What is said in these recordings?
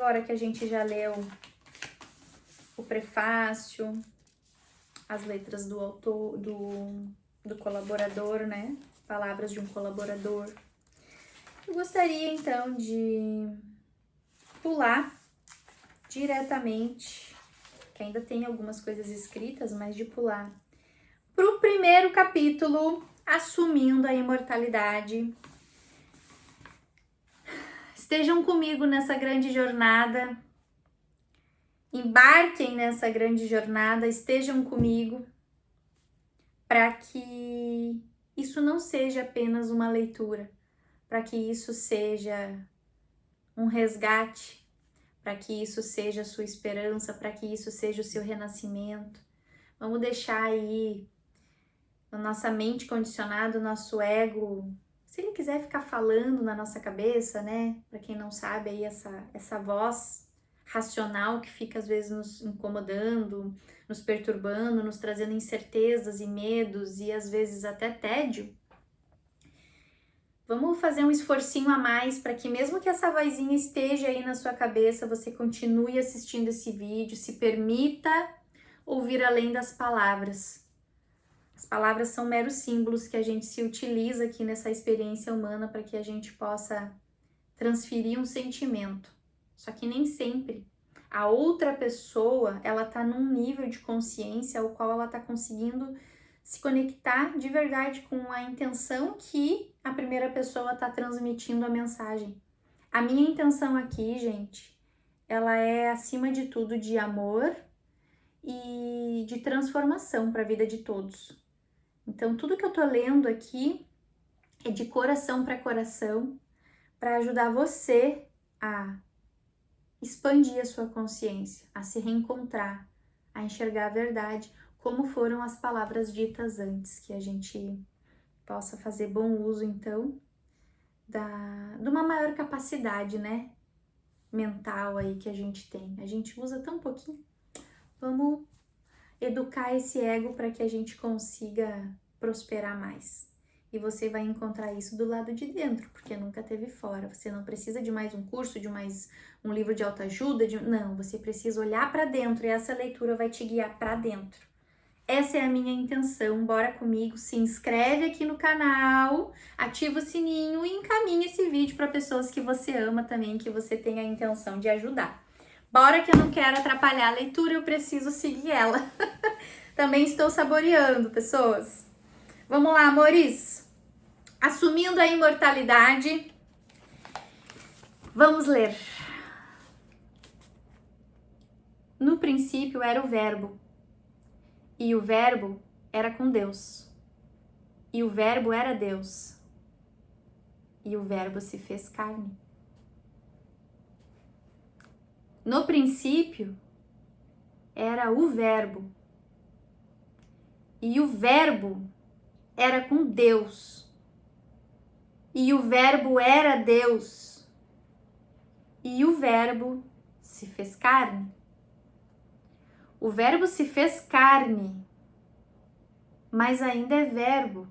agora que a gente já leu o prefácio, as letras do autor, do colaborador, né? Palavras de um colaborador. Eu gostaria, então, de pular diretamente, que ainda tem algumas coisas escritas, mas de pular para o primeiro capítulo, Assumindo a Imortalidade. Estejam comigo nessa grande jornada, embarquem nessa grande jornada, estejam comigo, para que isso não seja apenas uma leitura, para que isso seja um resgate, para que isso seja a sua esperança, para que isso seja o seu renascimento. Vamos deixar aí a nossa mente condicionada, o nosso ego, se ele quiser ficar falando na nossa cabeça, né? Para quem não sabe, aí essa voz racional que fica às vezes nos incomodando, nos perturbando, nos trazendo incertezas e medos e às vezes até tédio. Vamos fazer um esforcinho a mais para que mesmo que essa vozinha esteja aí na sua cabeça, você continue assistindo esse vídeo, se permita ouvir além das palavras. As palavras são meros símbolos que a gente se utiliza aqui nessa experiência humana para que a gente possa transferir um sentimento. Só que nem sempre a outra pessoa, ela tá num nível de consciência ao qual ela tá conseguindo se conectar de verdade com a intenção que a primeira pessoa tá transmitindo a mensagem. A minha intenção aqui, gente, ela é acima de tudo de amor e de transformação para a vida de todos. Então, tudo que eu tô lendo aqui é de coração para coração, para ajudar você a expandir a sua consciência, a se reencontrar, a enxergar a verdade, como foram as palavras ditas antes, que a gente possa fazer bom uso, então, de uma maior capacidade, né, mental aí que a gente tem. A gente usa tão pouquinho. Vamos educar esse ego para que a gente consiga prosperar mais. E você vai encontrar isso do lado de dentro, porque nunca teve fora. Você não precisa de mais um curso, de mais um livro de autoajuda, não, você precisa olhar para dentro e essa leitura vai te guiar para dentro. Essa é a minha intenção. Bora comigo, se inscreve aqui no canal, ativa o sininho e encaminha esse vídeo para pessoas que você ama também, que você tem a intenção de ajudar. Bora, que eu não quero atrapalhar a leitura, eu preciso seguir ela. Também estou saboreando, pessoas. Vamos lá, amores. Assumindo a imortalidade. Vamos ler. No princípio era o Verbo, e o Verbo era com Deus, e o Verbo era Deus, e o Verbo se fez carne. No princípio era o Verbo, e o Verbo era com Deus, e o Verbo era Deus, e o Verbo se fez carne. O Verbo se fez carne, mas ainda é Verbo.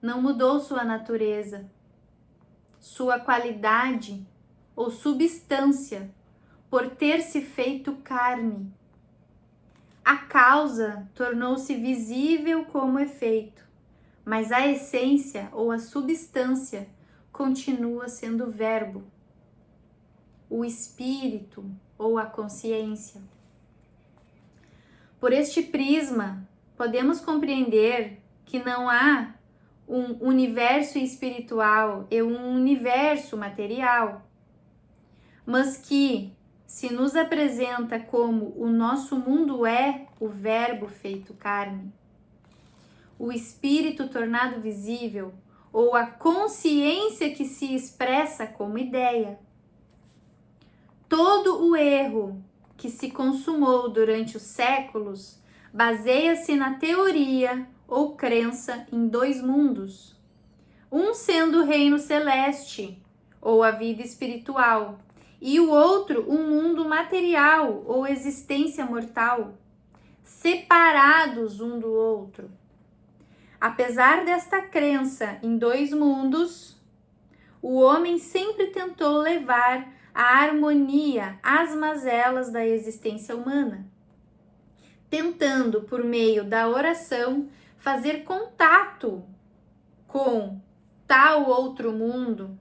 Não mudou sua natureza, sua qualidade ou substância por ter se feito carne. A causa tornou-se visível como efeito, mas a essência ou a substância continua sendo Verbo. O espírito ou a consciência. Por este prisma, podemos compreender que não há um universo espiritual e um universo material, mas que se nos apresenta como o nosso mundo é o Verbo feito carne, o espírito tornado visível ou a consciência que se expressa como ideia. Todo o erro que se consumou durante os séculos baseia-se na teoria ou crença em dois mundos, um sendo o reino celeste ou a vida espiritual e o outro um mundo material ou existência mortal, separados um do outro. Apesar desta crença em dois mundos, o homem sempre tentou levar a harmonia às mazelas da existência humana, tentando, por meio da oração, fazer contato com tal outro mundo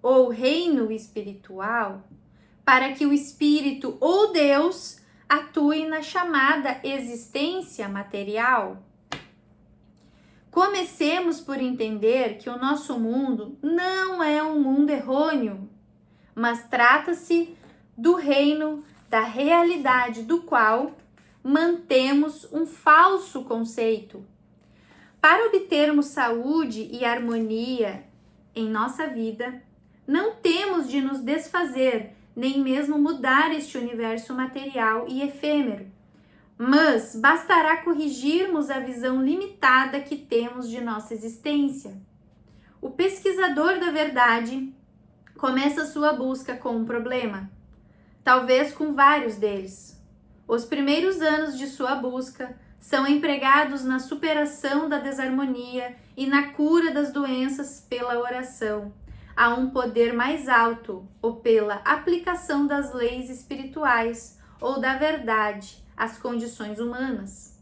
ou reino espiritual, para que o espírito ou Deus atue na chamada existência material. Comecemos por entender que o nosso mundo não é um mundo errôneo, mas trata-se do reino da realidade do qual mantemos um falso conceito. Para obtermos saúde e harmonia em nossa vida, não temos de nos desfazer, nem mesmo mudar este universo material e efêmero, mas bastará corrigirmos a visão limitada que temos de nossa existência. O pesquisador da verdade começa sua busca com um problema, talvez com vários deles. Os primeiros anos de sua busca são empregados na superação da desarmonia e na cura das doenças pela oração a um poder mais alto ou pela aplicação das leis espirituais ou da verdade às condições humanas.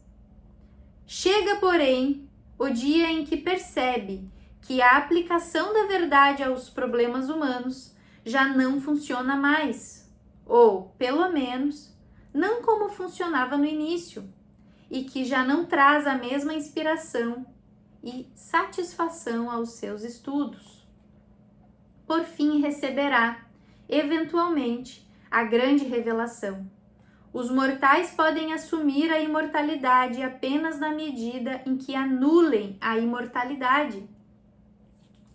Chega, porém, o dia em que percebe que a aplicação da verdade aos problemas humanos já não funciona mais, ou, pelo menos, não como funcionava no início, e que já não traz a mesma inspiração e satisfação aos seus estudos. Por fim, receberá, eventualmente, a grande revelação. Os mortais podem assumir a imortalidade apenas na medida em que anulem a imortalidade,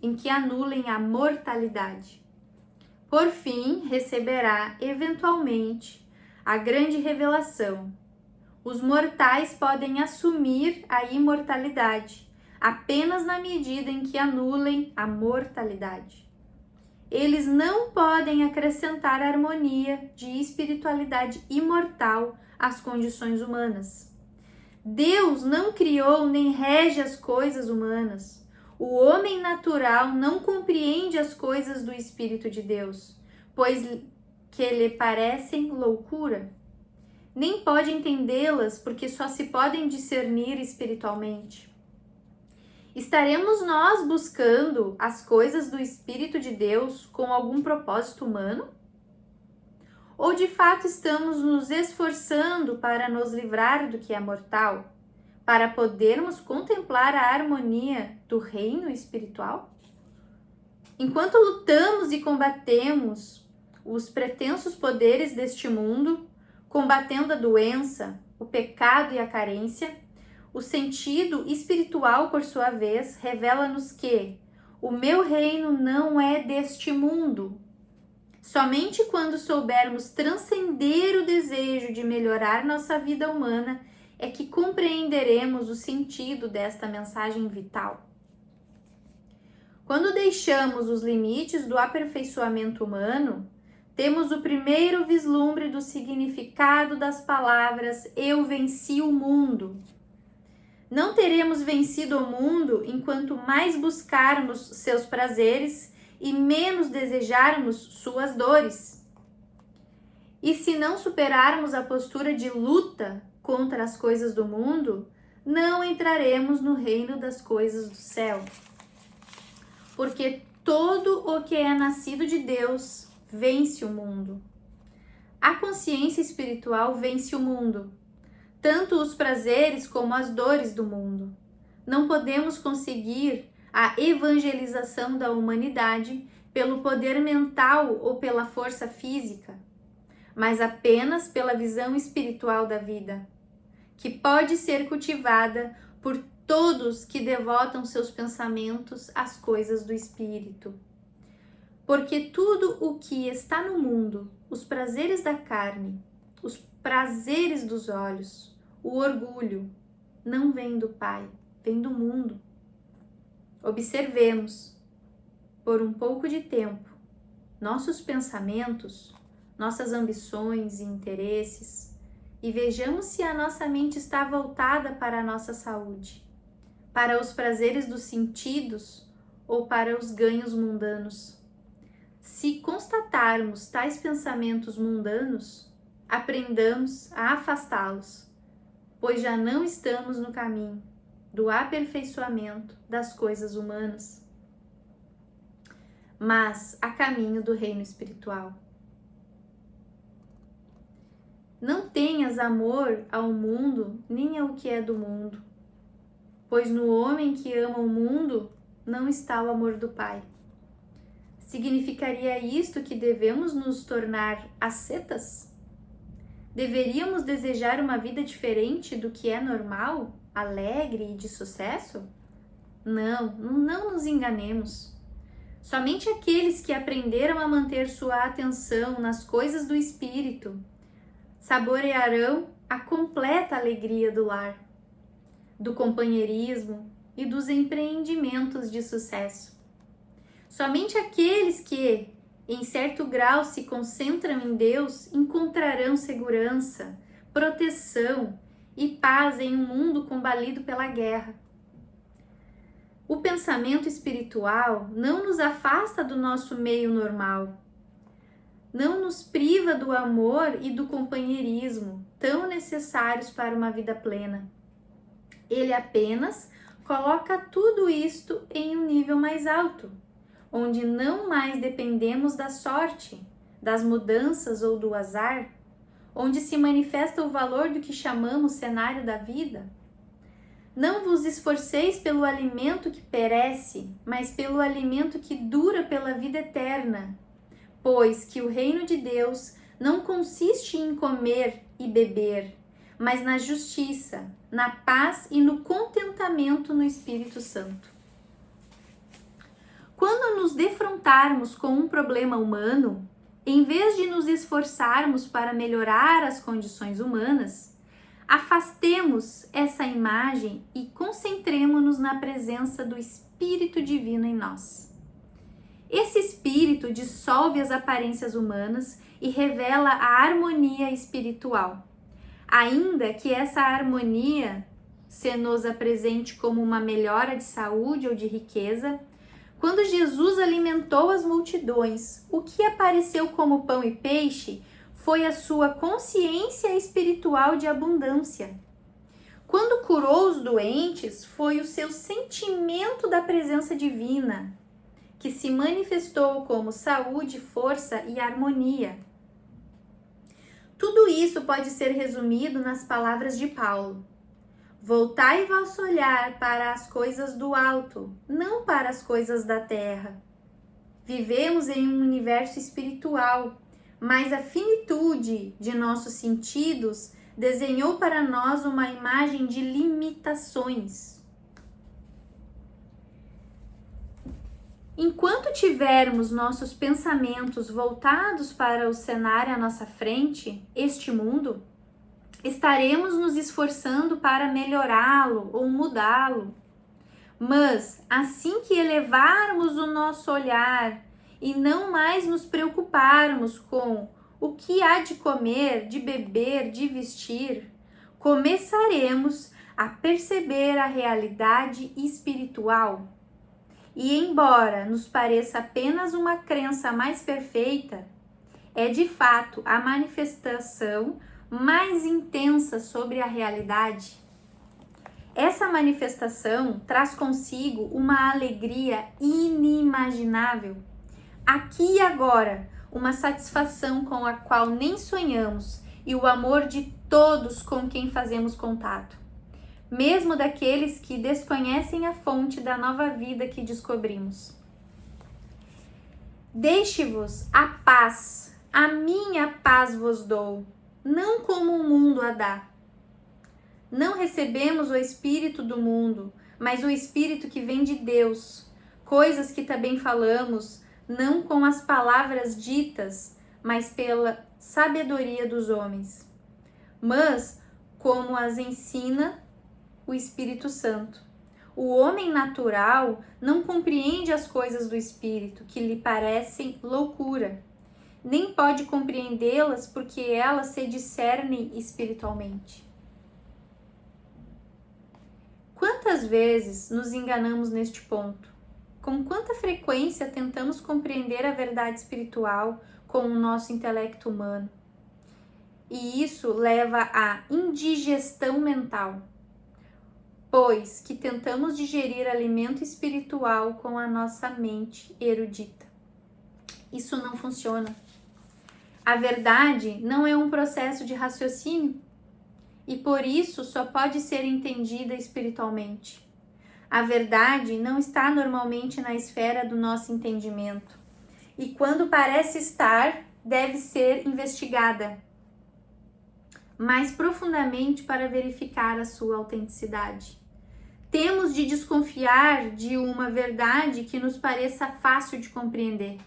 em que anulem a mortalidade. Por fim, receberá, eventualmente, a grande revelação. Os mortais podem assumir a imortalidade apenas na medida em que anulem a mortalidade. Eles não podem acrescentar a harmonia de espiritualidade imortal às condições humanas. Deus não criou nem rege as coisas humanas. O homem natural não compreende as coisas do Espírito de Deus, pois que lhe parecem loucura. Nem pode entendê-las porque só se podem discernir espiritualmente. Estaremos nós buscando as coisas do Espírito de Deus com algum propósito humano? Ou de fato estamos nos esforçando para nos livrar do que é mortal, para podermos contemplar a harmonia do reino espiritual? Enquanto lutamos e combatemos os pretensos poderes deste mundo, combatendo a doença, o pecado e a carência, o sentido espiritual, por sua vez, revela-nos que o meu reino não é deste mundo. Somente quando soubermos transcender o desejo de melhorar nossa vida humana é que compreenderemos o sentido desta mensagem vital. Quando deixamos os limites do aperfeiçoamento humano, temos o primeiro vislumbre do significado das palavras "eu venci o mundo". Não teremos vencido o mundo enquanto mais buscarmos seus prazeres e menos desejarmos suas dores. E se não superarmos a postura de luta contra as coisas do mundo, não entraremos no reino das coisas do céu. Porque todo o que é nascido de Deus vence o mundo. A consciência espiritual vence o mundo, tanto os prazeres como as dores do mundo. Não podemos conseguir a evangelização da humanidade pelo poder mental ou pela força física, mas apenas pela visão espiritual da vida, que pode ser cultivada por todos que devotam seus pensamentos às coisas do espírito. Porque tudo o que está no mundo, os prazeres da carne, os prazeres dos olhos, o orgulho, não vem do Pai, vem do mundo. Observemos, por um pouco de tempo, nossos pensamentos, nossas ambições e interesses, e vejamos se a nossa mente está voltada para a nossa saúde, para os prazeres dos sentidos ou para os ganhos mundanos. Se constatarmos tais pensamentos mundanos, aprendamos a afastá-los, pois já não estamos no caminho do aperfeiçoamento das coisas humanas, mas a caminho do reino espiritual. Não tenhas amor ao mundo, nem ao que é do mundo, pois no homem que ama o mundo não está o amor do Pai. Significaria isto que devemos nos tornar ascetas? Deveríamos desejar uma vida diferente do que é normal, alegre e de sucesso? Não nos enganemos. Somente aqueles que aprenderam a manter sua atenção nas coisas do Espírito saborearão a completa alegria do lar, do companheirismo e dos empreendimentos de sucesso. Somente aqueles que, em certo grau, se concentram em Deus encontrarão segurança, proteção e paz em um mundo combalido pela guerra. O pensamento espiritual não nos afasta do nosso meio normal, não nos priva do amor e do companheirismo tão necessários para uma vida plena. Ele apenas coloca tudo isto em um nível mais alto, onde não mais dependemos da sorte, das mudanças ou do azar, onde se manifesta o valor do que chamamos cenário da vida. Não vos esforceis pelo alimento que perece, mas pelo alimento que dura pela vida eterna, pois que o reino de Deus não consiste em comer e beber, mas na justiça, na paz e no contentamento no Espírito Santo. Quando nos defrontarmos com um problema humano, em vez de nos esforçarmos para melhorar as condições humanas, afastemos essa imagem e concentremo-nos na presença do Espírito Divino em nós. Esse Espírito dissolve as aparências humanas e revela a harmonia espiritual. Ainda que essa harmonia se nos apresente como uma melhora de saúde ou de riqueza, quando Jesus alimentou as multidões, o que apareceu como pão e peixe foi a sua consciência espiritual de abundância. Quando curou os doentes, foi o seu sentimento da presença divina, que se manifestou como saúde, força e harmonia. Tudo isso pode ser resumido nas palavras de Paulo. Voltai vosso olhar para as coisas do alto, não para as coisas da terra. Vivemos em um universo espiritual, mas a finitude de nossos sentidos desenhou para nós uma imagem de limitações. Enquanto tivermos nossos pensamentos voltados para o cenário à nossa frente, este mundo, estaremos nos esforçando para melhorá-lo ou mudá-lo. Mas, assim que elevarmos o nosso olhar e não mais nos preocuparmos com o que há de comer, de beber, de vestir, começaremos a perceber a realidade espiritual. E embora nos pareça apenas uma crença mais perfeita, é de fato a manifestação mais intensa sobre a realidade. Essa manifestação traz consigo uma alegria inimaginável. Aqui e agora, uma satisfação com a qual nem sonhamos e o amor de todos com quem fazemos contato, mesmo daqueles que desconhecem a fonte da nova vida que descobrimos. Deixe-vos a paz, a minha paz vos dou, não como o mundo a dá. Não recebemos o espírito do mundo, mas o espírito que vem de Deus, coisas que também falamos, não com as palavras ditas, mas pela sabedoria dos homens, mas como as ensina o Espírito Santo. O homem natural não compreende as coisas do Espírito, que lhe parecem loucura, nem pode compreendê-las porque elas se discernem espiritualmente. Quantas vezes nos enganamos neste ponto? Com quanta frequência tentamos compreender a verdade espiritual com o nosso intelecto humano? E isso leva à indigestão mental, pois que tentamos digerir alimento espiritual com a nossa mente erudita. Isso não funciona. A verdade não é um processo de raciocínio e por isso só pode ser entendida espiritualmente. A verdade não está normalmente na esfera do nosso entendimento e quando parece estar, deve ser investigada mais profundamente para verificar a sua autenticidade. Temos de desconfiar de uma verdade que nos pareça fácil de compreender.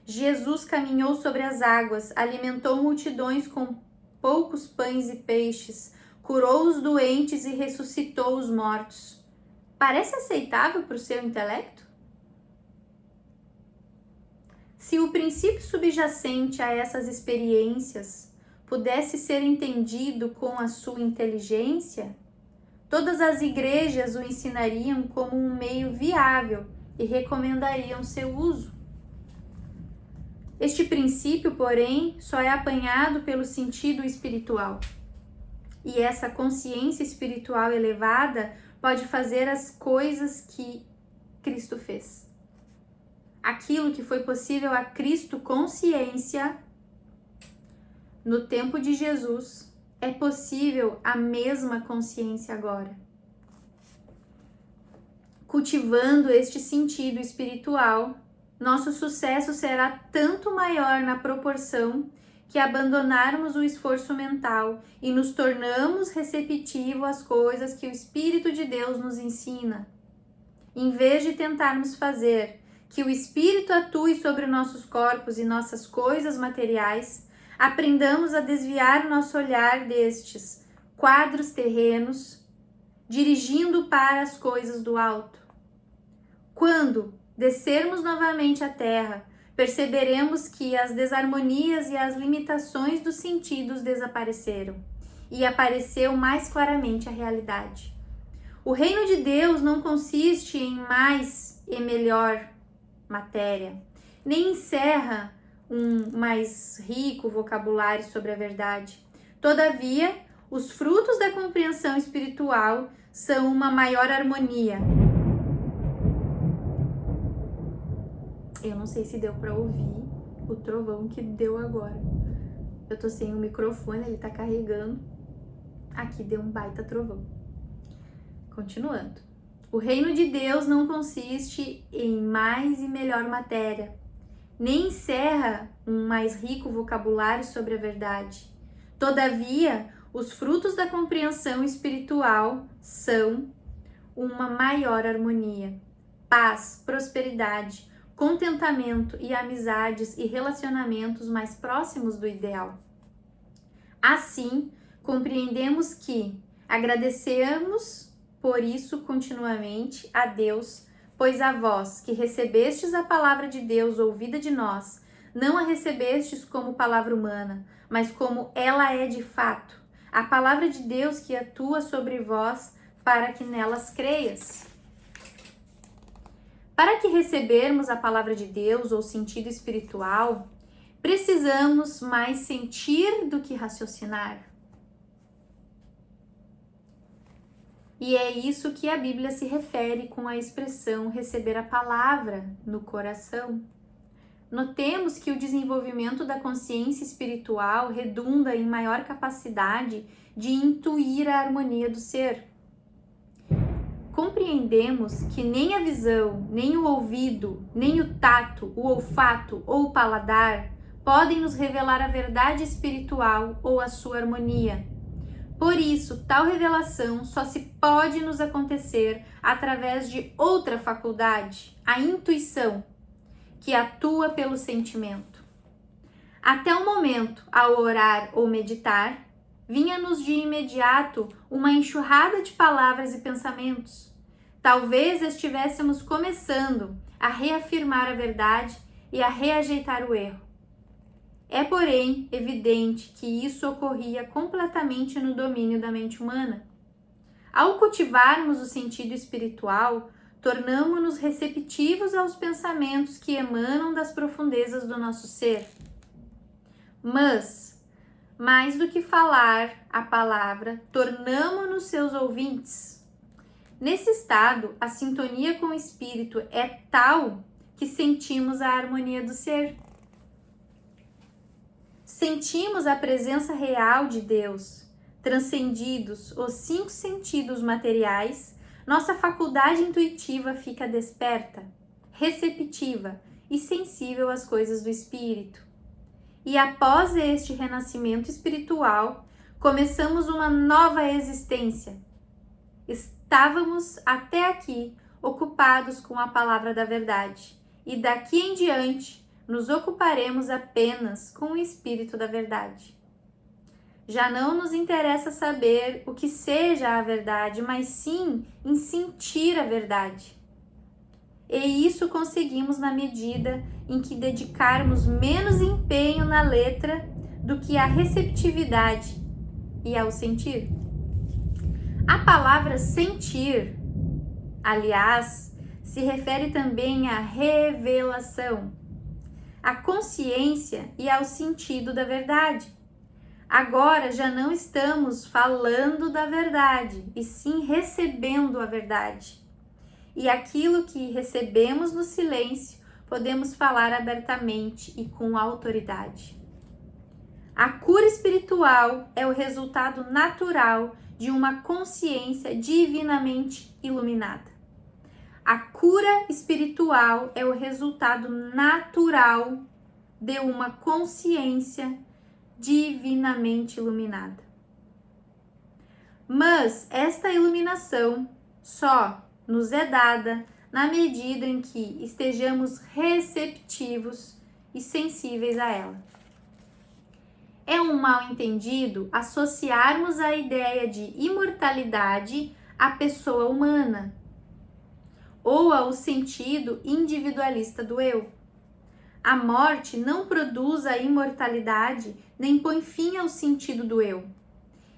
Jesus caminhou sobre as águas, alimentou multidões com poucos pães e peixes, curou os doentes e ressuscitou os mortos. Parece aceitável para o seu intelecto? Se o princípio subjacente a essas experiências pudesse ser entendido com a sua inteligência, todas as igrejas o ensinariam como um meio viável e recomendariam seu uso. Este princípio, porém, só é apanhado pelo sentido espiritual. E essa consciência espiritual elevada pode fazer as coisas que Cristo fez. Aquilo que foi possível a Cristo consciência no tempo de Jesus, é possível a mesma consciência agora. Cultivando este sentido espiritual, nosso sucesso será tanto maior na proporção que abandonarmos o esforço mental e nos tornamos receptivos às coisas que o Espírito de Deus nos ensina. Em vez de tentarmos fazer que o Espírito atue sobre nossos corpos e nossas coisas materiais, aprendamos a desviar nosso olhar destes quadros terrenos, dirigindo para as coisas do alto. Quando descermos novamente à terra, perceberemos que as desarmonias e as limitações dos sentidos desapareceram e apareceu mais claramente a realidade. O reino de Deus não consiste em mais e melhor matéria, nem encerra um mais rico vocabulário sobre a verdade. Todavia, os frutos da compreensão espiritual são uma maior harmonia. Eu não sei se deu para ouvir o trovão que deu agora. Eu tô sem o microfone, ele tá carregando. Aqui deu um baita trovão. Continuando. O reino de Deus não consiste em mais e melhor matéria, nem encerra um mais rico vocabulário sobre a verdade. Todavia, os frutos da compreensão espiritual são uma maior harmonia, paz, prosperidade, contentamento e amizades e relacionamentos mais próximos do ideal. Assim, compreendemos que agradecemos por isso continuamente a Deus, pois a vós que recebestes a palavra de Deus ouvida de nós, não a recebestes como palavra humana, mas como ela é de fato, a palavra de Deus que atua sobre vós para que nelas creias. Para que recebermos a palavra de Deus ou sentido espiritual, precisamos mais sentir do que raciocinar. E é isso que a Bíblia se refere com a expressão receber a palavra no coração. Notemos que o desenvolvimento da consciência espiritual redunda em maior capacidade de intuir a harmonia do ser. Compreendemos que nem a visão, nem o ouvido, nem o tato, o olfato ou o paladar podem nos revelar a verdade espiritual ou a sua harmonia. Por isso, tal revelação só se pode nos acontecer através de outra faculdade, a intuição, que atua pelo sentimento. Até o momento, ao orar ou meditar, vinha-nos de imediato uma enxurrada de palavras e pensamentos. Talvez estivéssemos começando a reafirmar a verdade e a reajeitar o erro. É, porém, evidente que isso ocorria completamente no domínio da mente humana. Ao cultivarmos o sentido espiritual, tornamo-nos receptivos aos pensamentos que emanam das profundezas do nosso ser. Mas, mais do que falar a palavra, tornamo-nos seus ouvintes. Nesse estado, a sintonia com o Espírito é tal que sentimos a harmonia do ser. Sentimos a presença real de Deus. Transcendidos os 5 sentidos materiais, nossa faculdade intuitiva fica desperta, receptiva e sensível às coisas do Espírito. E após este renascimento espiritual, começamos uma nova existência. Estávamos até aqui ocupados com a palavra da verdade, e daqui em diante nos ocuparemos apenas com o Espírito da verdade. Já não nos interessa saber o que seja a verdade, mas sim em sentir a verdade. E isso conseguimos na medida em que dedicarmos menos empenho na letra do que à receptividade e ao sentir. A palavra sentir, aliás, se refere também à revelação, à consciência e ao sentido da verdade. Agora já não estamos falando da verdade, e sim recebendo a verdade. E aquilo que recebemos no silêncio, podemos falar abertamente e com autoridade. A cura espiritual é o resultado natural de uma consciência divinamente iluminada. A cura espiritual é o resultado natural de uma consciência divinamente iluminada. Mas esta iluminação só nos é dada na medida em que estejamos receptivos e sensíveis a ela. É um mal-entendido associarmos a ideia de imortalidade à pessoa humana ou ao sentido individualista do eu. A morte não produz a imortalidade nem põe fim ao sentido do eu.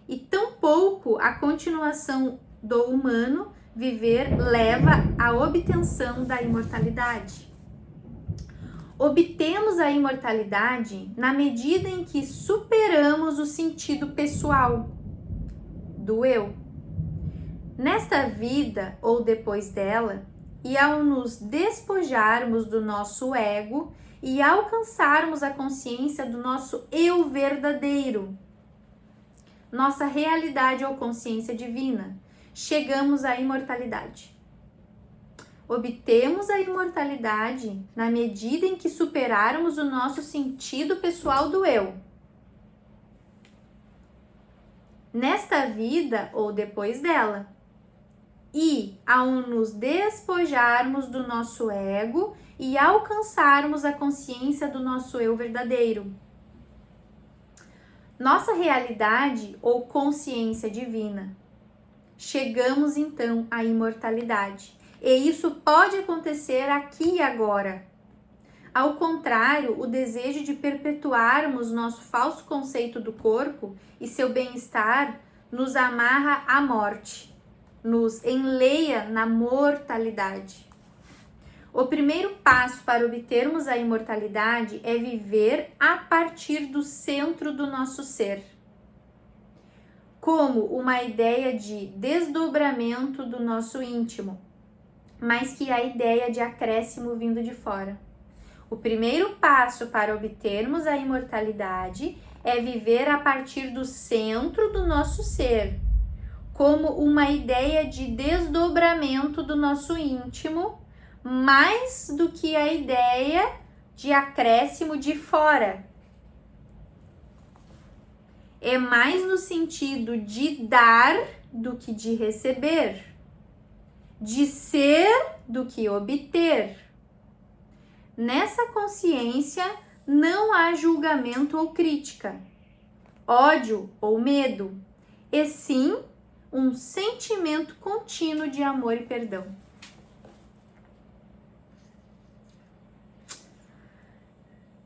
E tampouco a continuação do humano viver leva à obtenção da imortalidade. Obtemos a imortalidade na medida em que superamos o sentido pessoal do eu. Nesta vida ou depois dela, e ao nos despojarmos do nosso ego e alcançarmos a consciência do nosso eu verdadeiro, nossa realidade ou consciência divina, chegamos à imortalidade. Obtemos a imortalidade na medida em que superarmos o nosso sentido pessoal do eu. Nesta vida ou depois dela. E ao nos despojarmos do nosso ego e alcançarmos a consciência do nosso eu verdadeiro. Nossa realidade ou consciência divina. Chegamos então à imortalidade. E isso pode acontecer aqui e agora. Ao contrário, o desejo de perpetuarmos nosso falso conceito do corpo e seu bem-estar nos amarra à morte, nos enleia na mortalidade. O primeiro passo para obtermos a imortalidade é viver a partir do centro do nosso ser, como uma ideia de desdobramento do nosso íntimo, mais que a ideia de acréscimo vindo de fora. O primeiro passo para obtermos a imortalidade é viver a partir do centro do nosso ser, como uma ideia de desdobramento do nosso íntimo, mais do que a ideia de acréscimo de fora. É mais no sentido de dar do que de receber, de ser do que obter. Nessa consciência não há julgamento ou crítica, ódio ou medo, e sim um sentimento contínuo de amor e perdão.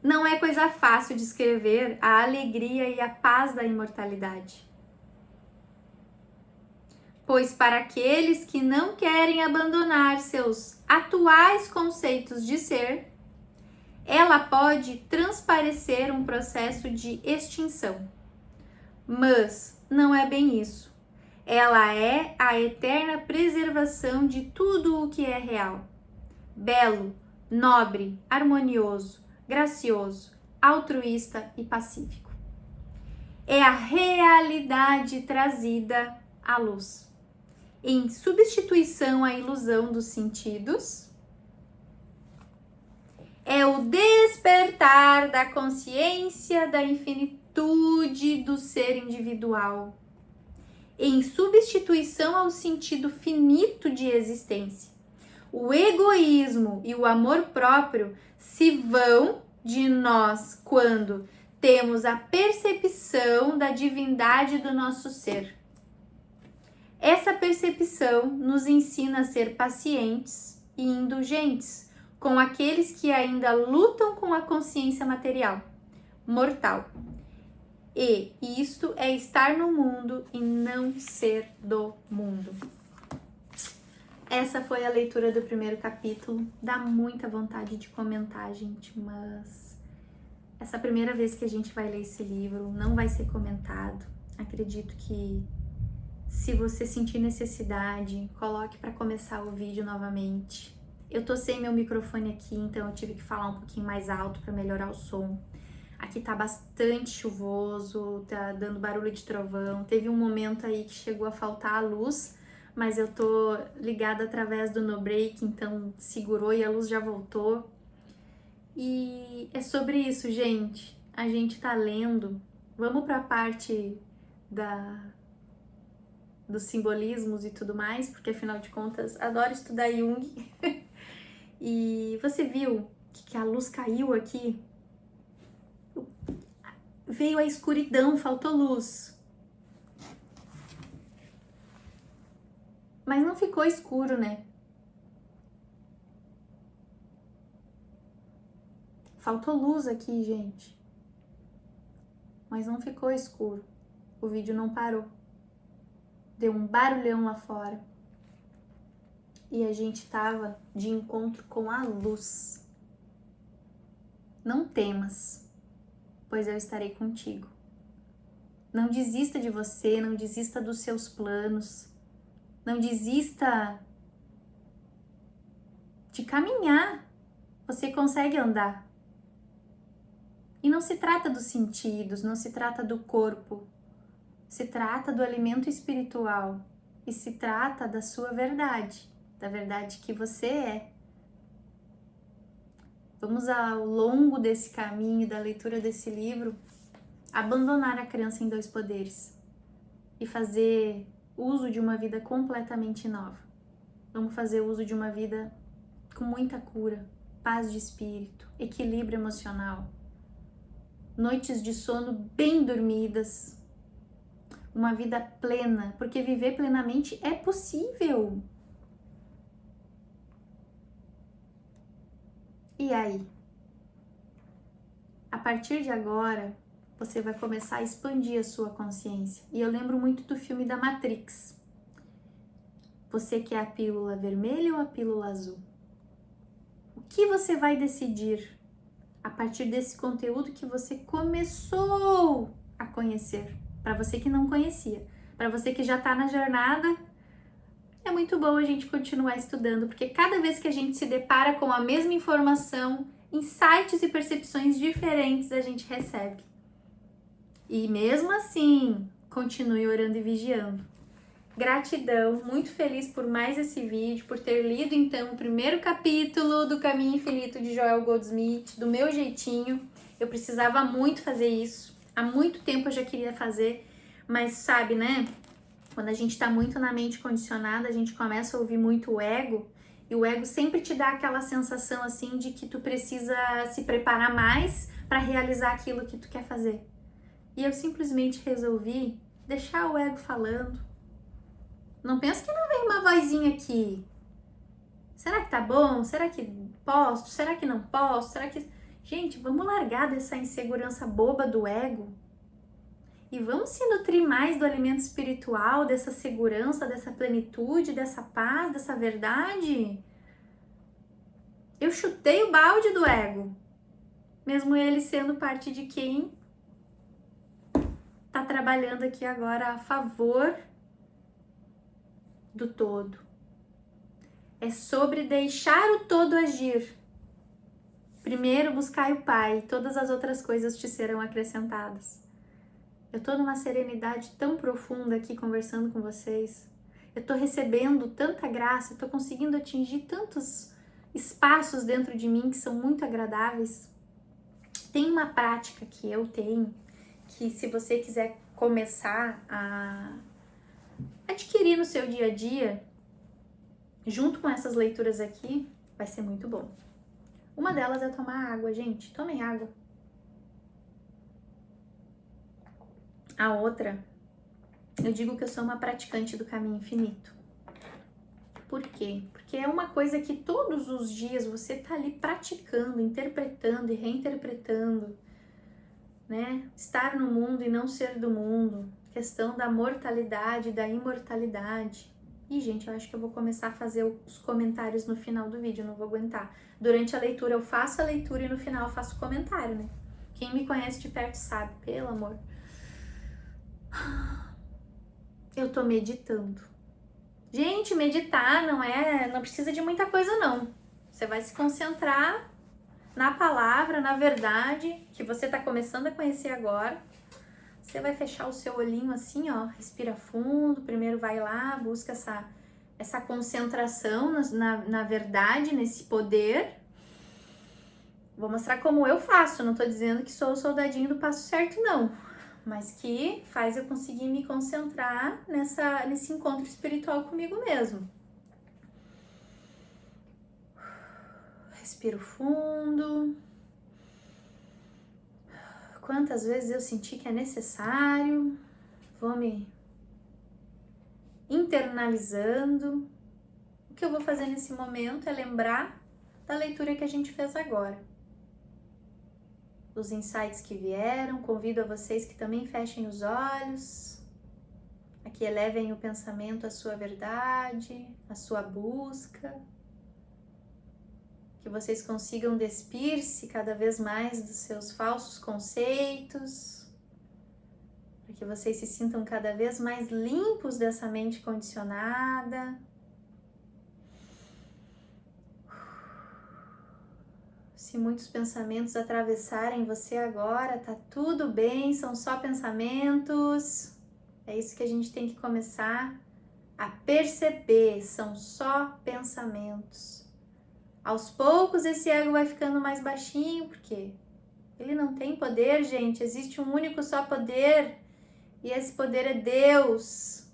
Não é coisa fácil descrever a alegria e a paz da imortalidade. Pois para aqueles que não querem abandonar seus atuais conceitos de ser, ela pode transparecer um processo de extinção. Mas não é bem isso. Ela é a eterna preservação de tudo o que é real. Belo, nobre, harmonioso, gracioso, altruísta e pacífico. É a realidade trazida à luz. Em substituição à ilusão dos sentidos, é o despertar da consciência da infinitude do ser individual, em substituição ao sentido finito de existência. O egoísmo e o amor próprio se vão de nós quando temos a percepção da divindade do nosso ser. Essa percepção nos ensina a ser pacientes e indulgentes com aqueles que ainda lutam com a consciência material, mortal. E isto é estar no mundo e não ser do mundo. Essa foi a leitura do primeiro capítulo. Dá muita vontade de comentar, gente, mas essa primeira vez que a gente vai ler esse livro não vai ser comentado. Acredito que se você sentir necessidade, coloque para começar o vídeo novamente. Eu tô sem meu microfone aqui, então eu tive que falar um pouquinho mais alto para melhorar o som. Aqui tá bastante chuvoso, tá dando barulho de trovão. Teve um momento aí que chegou a faltar a luz, mas eu tô ligada através do no break, então segurou e a luz já voltou. E é sobre isso, gente. A gente tá lendo. Vamos para a parte dos simbolismos e tudo mais, porque afinal de contas adoro estudar Jung. E você viu que a luz caiu aqui? Veio a escuridão, faltou luz. Mas não ficou escuro, né? Faltou luz aqui, gente. Mas não ficou escuro. O vídeo não parou. Deu um barulhão lá fora. E a gente tava de encontro com a luz. Não temas, pois eu estarei contigo. Não desista de você, não desista dos seus planos. Não desista de caminhar. Você consegue andar. E não se trata dos sentidos, não se trata do corpo. Se trata do alimento espiritual. E se trata da sua verdade. Da verdade que você é. Vamos ao longo desse caminho, da leitura desse livro, abandonar a crença em dois poderes e fazer uso de uma vida completamente nova. Vamos fazer uso de uma vida com muita cura, paz de espírito, equilíbrio emocional, noites de sono bem dormidas, uma vida plena, porque viver plenamente é possível. E aí? A partir de agora, você vai começar a expandir a sua consciência. E eu lembro muito do filme da Matrix. Você quer a pílula vermelha ou a pílula azul? O que você vai decidir a partir desse conteúdo que você começou a conhecer? Para você que não conhecia. Para você que já está na jornada, é muito bom a gente continuar estudando, porque cada vez que a gente se depara com a mesma informação, insights e percepções diferentes a gente recebe. E mesmo assim, continue orando e vigiando. Gratidão, muito feliz por mais esse vídeo, por ter lido então o primeiro capítulo do Caminho Infinito de Joel Goldsmith, do meu jeitinho. Eu precisava muito fazer isso, há muito tempo eu já queria fazer, mas sabe, né? Quando a gente tá muito na mente condicionada, a gente começa a ouvir muito o ego, e o ego sempre te dá aquela sensação assim de que tu precisa se preparar mais para realizar aquilo que tu quer fazer. E eu simplesmente resolvi deixar o ego falando. Não pensa que não vem uma vozinha aqui. Será que tá bom? Será que posso? Será que não posso? Será que... Gente, vamos largar dessa insegurança boba do ego E vamos se nutrir mais do alimento espiritual, dessa segurança, dessa plenitude, dessa paz, dessa verdade. Eu chutei o balde do ego, mesmo ele sendo parte de quem está trabalhando aqui agora a favor do todo. É sobre deixar o todo agir. Primeiro buscai o Pai, todas as outras coisas te serão acrescentadas. Eu tô numa serenidade tão profunda aqui conversando com vocês. Eu tô recebendo tanta graça, eu tô conseguindo atingir tantos espaços dentro de mim que são muito agradáveis. Tem uma prática que eu tenho, que se você quiser começar a adquirir no seu dia a dia, junto com essas leituras aqui, vai ser muito bom. Uma delas é tomar água, gente. Tomem água. A outra, eu digo que eu sou uma praticante do caminho infinito. Por quê? Porque é uma coisa que todos os dias você tá ali praticando, interpretando e reinterpretando, né? Estar no mundo e não ser do mundo. Questão da mortalidade, da imortalidade. E, gente, eu acho que eu vou começar a fazer os comentários no final do vídeo, eu não vou aguentar. Durante a leitura eu faço a leitura e no final eu faço o comentário, né? Quem me conhece de perto sabe, pelo amor. Eu tô meditando. Gente, meditar não precisa de muita coisa não. Você vai se concentrar na palavra, na verdade, que você tá começando a conhecer agora. Você vai fechar o seu olhinho assim, ó, respira fundo, primeiro vai lá, busca essa concentração na verdade, nesse poder. Vou mostrar como eu faço, não tô dizendo que sou o soldadinho do passo certo, não. Mas que faz eu conseguir me concentrar nesse encontro espiritual comigo mesmo. Respiro fundo. Quantas vezes eu senti que é necessário. Vou me internalizando. O que eu vou fazer nesse momento é lembrar da leitura que a gente fez agora. Os insights que vieram, convido a vocês que também fechem os olhos, a que elevem o pensamento à sua verdade, à sua busca, que vocês consigam despir-se cada vez mais dos seus falsos conceitos, para que vocês se sintam cada vez mais limpos dessa mente condicionada. Se muitos pensamentos atravessarem você agora, tá tudo bem, são só pensamentos. É isso que a gente tem que começar a perceber, são só pensamentos. Aos poucos esse ego vai ficando mais baixinho, porque ele não tem poder, gente. Existe um único só poder, e esse poder é Deus.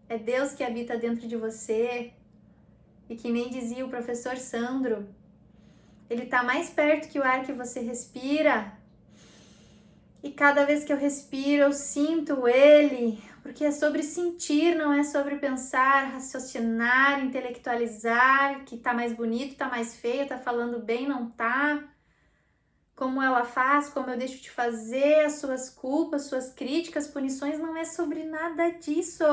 É Deus que habita dentro de você. E que nem dizia o professor Sandro, ele está mais perto que o ar que você respira. E cada vez que eu respiro, eu sinto ele. Porque é sobre sentir, não é sobre pensar, raciocinar, intelectualizar, que tá mais bonito, tá mais feio, tá falando bem, não tá. Como ela faz, como eu deixo de fazer, as suas culpas, suas críticas, punições, não é sobre nada disso.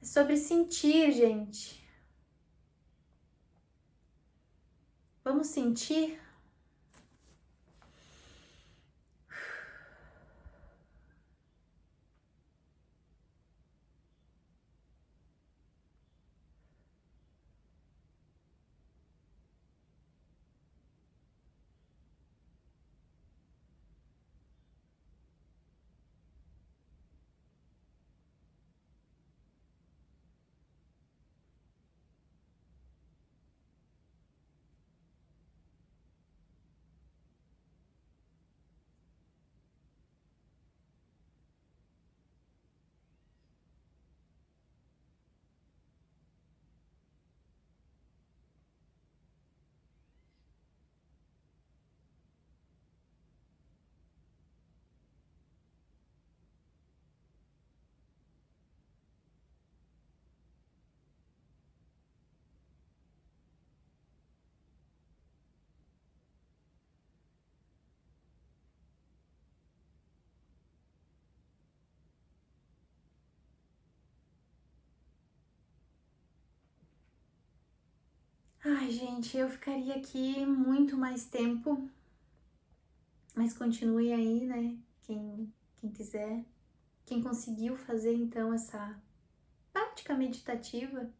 É sobre sentir, gente. Vamos sentir? Ai, gente, eu ficaria aqui muito mais tempo, mas continue aí, né? Quem quiser. Quem conseguiu fazer então essa prática meditativa,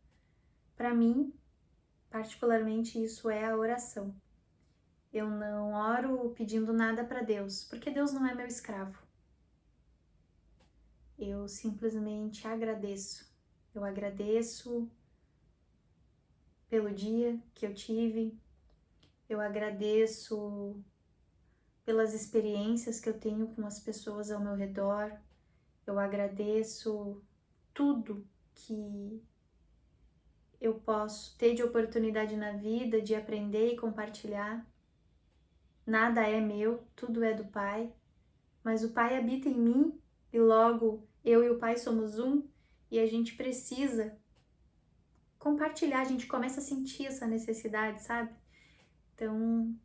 para mim, particularmente, isso é a oração. Eu não oro pedindo nada para Deus, porque Deus não é meu escravo. Eu simplesmente agradeço. Eu agradeço pelo dia que eu tive, eu agradeço pelas experiências que eu tenho com as pessoas ao meu redor, eu agradeço tudo que eu posso ter de oportunidade na vida, de aprender e compartilhar. Nada é meu, tudo é do Pai, mas o Pai habita em mim e logo eu e o Pai somos um e a gente precisa compartilhar, a gente começa a sentir essa necessidade, sabe? Então,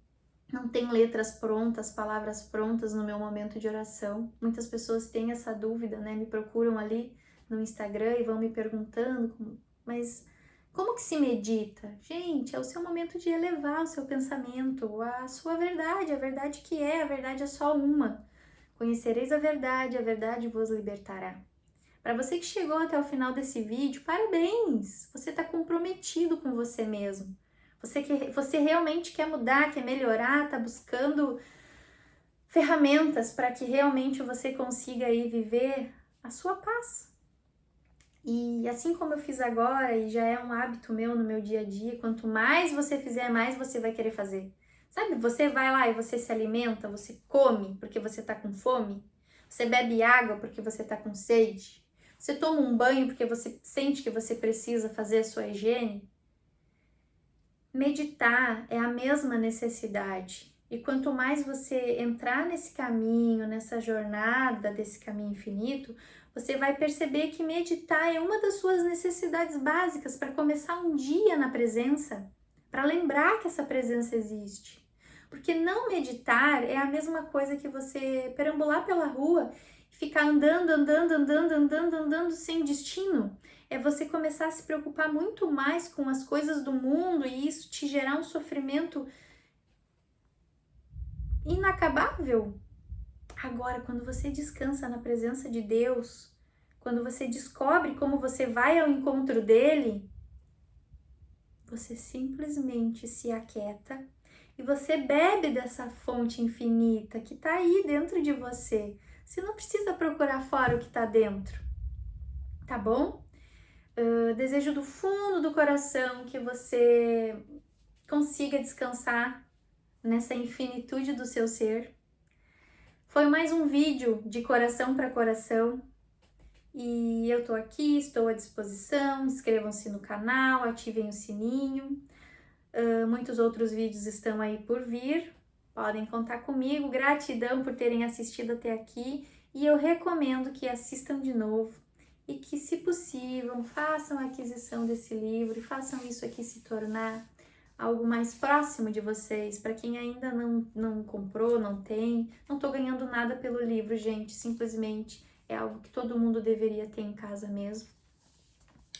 não tem letras prontas, palavras prontas no meu momento de oração. Muitas pessoas têm essa dúvida, né? Me procuram ali no Instagram e vão me perguntando, mas como que se medita? Gente, é o seu momento de elevar o seu pensamento, a sua verdade, a verdade que é, a verdade é só uma. Conhecereis a verdade vos libertará. Para você que chegou até o final desse vídeo, parabéns! Você está comprometido com você mesmo. Você realmente quer mudar, quer melhorar, está buscando ferramentas para que realmente você consiga aí viver a sua paz. E assim como eu fiz agora, e já é um hábito meu no meu dia a dia, quanto mais você fizer, mais você vai querer fazer. Sabe, você vai lá e você se alimenta, você come porque você tá com fome, você bebe água porque você tá com sede, você toma um banho porque você sente que você precisa fazer a sua higiene. Meditar é a mesma necessidade. E quanto mais você entrar nesse caminho, nessa jornada desse caminho infinito, você vai perceber que meditar é uma das suas necessidades básicas para começar um dia na presença, para lembrar que essa presença existe. Porque não meditar é a mesma coisa que você perambular pela rua e ficar andando sem destino. É você começar a se preocupar muito mais com as coisas do mundo e isso te gerar um sofrimento inacabável. Agora, quando você descansa na presença de Deus, quando você descobre como você vai ao encontro dele, você simplesmente se aquieta e você bebe dessa fonte infinita que está aí dentro de você. Você não precisa procurar fora o que está dentro, tá bom? Desejo do fundo do coração que você consiga descansar nessa infinitude do seu ser. Foi mais um vídeo de coração para coração e eu tô aqui, estou à disposição. Inscrevam-se no canal, ativem o sininho. Muitos outros vídeos estão aí por vir, podem contar comigo. Gratidão por terem assistido até aqui e eu recomendo que assistam de novo e que, se possível, façam a aquisição desse livro e façam isso aqui se tornar algo mais próximo de vocês. Para quem ainda não comprou, não tem, não tô ganhando nada pelo livro, gente, simplesmente é algo que todo mundo deveria ter em casa mesmo.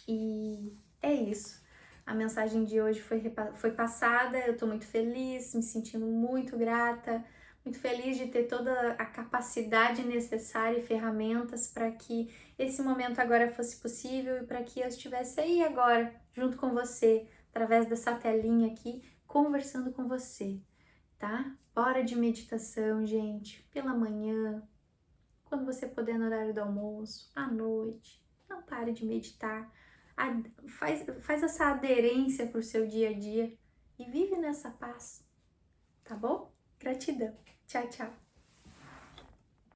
E é isso. A mensagem de hoje foi passada, eu tô muito feliz, me sentindo muito grata, muito feliz de ter toda a capacidade necessária e ferramentas para que esse momento agora fosse possível e para que eu estivesse aí agora, junto com você, através dessa telinha aqui, conversando com você, tá? Hora de meditação, gente, pela manhã, quando você puder no horário do almoço, à noite, não pare de meditar. Faz essa aderência para o seu dia a dia e vive nessa paz, tá bom? Gratidão. Tchau, tchau.